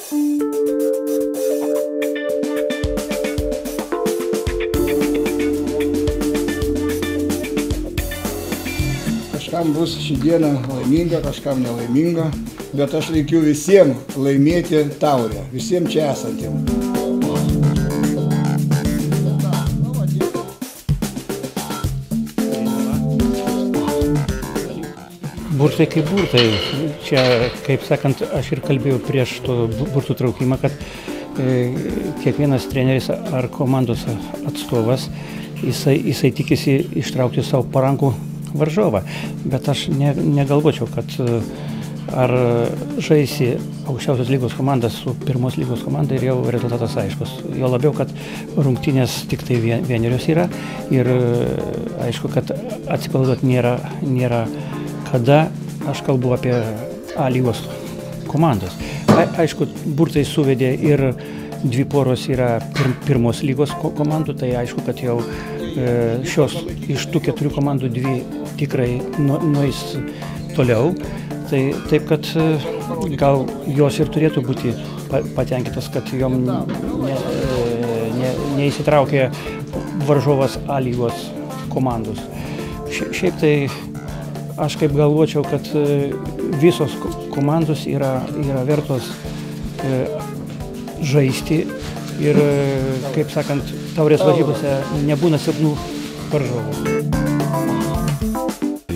Kažkam bus ši diena laiminga, kažkam nelaiminga, bet aš linkiu visiems laimėti taurę, visiems čia esantiems. Burtai kaip burtai. Čia, kaip sakant, aš ir kalbėjau prieš to burtų traukimą, kad kiekvienas treneris ar komandos atstovas, jisai tikisi ištraukti savo parankų varžovą. Bet aš negalvočiau, kad ar žaisi aukščiausios lygos komandas su pirmos lygos komanda ir jau rezultatas aiškus. Jo labiau, kad rungtynės tik tai vienerios yra ir aišku, kad atsipalaiduoti nėra kada. Aš kalbu apie A lygos komandos. Aišku, burtai suvedė ir dvi poros yra pirmos lygos komandų, tai aišku, kad jau šios iš tų 4 komandų 2 tikrai nueis toliau. Tai taip, kad gal jos ir turėtų būti patenkintos, kad jom neįsitraukė varžovas A lygos komandos. Šiaip tai aš kaip galvočiau, kad visos komandos yra vertos žaisti ir, kaip sakant, taurės varžybose nebūna silpnų varžovų.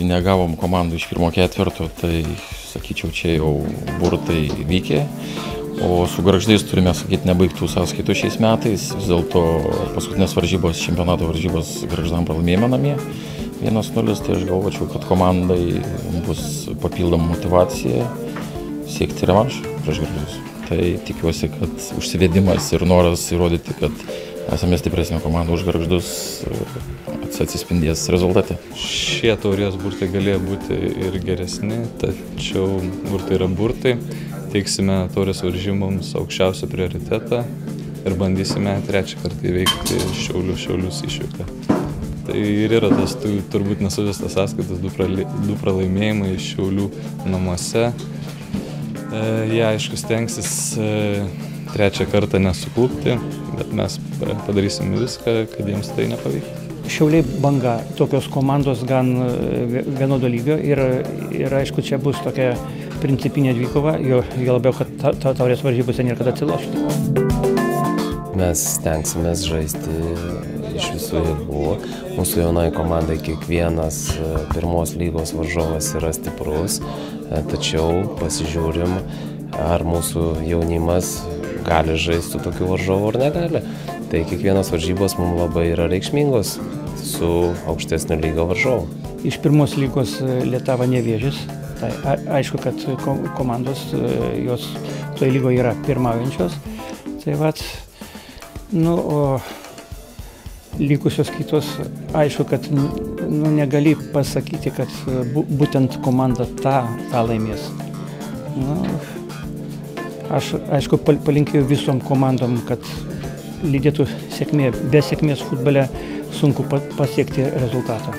Negavom komandų iš pirmo ketvirto, tai, sakyčiau, čia jau burtai vykė. O su Gargždais turime, sakyti, nebaigtų sąskaitų šiais metais. Vis dėlto paskutinės varžybos, čempionato varžybos Gargždam pralaimėjome namie 1-0, tai aš galvočiau, kad komandai bus papildoma motyvacija siekti revanšą prieš Gargždus. Tai tikiuosi, kad užsivedimas ir noras įrodyti, kad esame stipresnė komanda už Gargždus, atsispindės rezultate. Šie taurės burtai galėjo būti ir geresni, tačiau burtai yra burtai. Teiksime taurės varžyboms aukščiausią prioritetą ir bandysime 3 kartą įveikti Šiaulius išvyką. Tai ir yra tas turbūt nesuvestas sąskaitas, 2 pralaimėjimai Šiaulių namuose. Jie, aišku, stengsis 3 kartą nesuklupti, bet mes padarysime viską, kad jiems tai nepavyktų. Šiauliai Banga, tokios komandos gan vienodo lygio ir aišku, čia bus tokia principinė dvikova, jo labiau, kad taurės varžybose nėra kada atsilošti. Mes stengsimės žaisti iš visų jėgų. Mūsų jaunai komandai kiekvienas pirmos lygos varžovas yra stiprus, tačiau pasižiūrim, ar mūsų jaunimas gali žaisti su tokiu varžovu ar negali. Tai kiekvienas varžybos mums labai yra reikšmingos su aukštesnio lygio varžovu. Iš pirmos lygos Lietava Nevėžis. Tai aišku, kad komandos jos toje lygoje yra pirmaujančios. Tai vat, o likusios kitos, aišku, kad negali pasakyti, kad būtent komanda tą laimės. Aš, aišku, palinkėjau visom komandom, kad lydėtų sėkmė. Be sėkmės futbole sunku pasiekti rezultatą.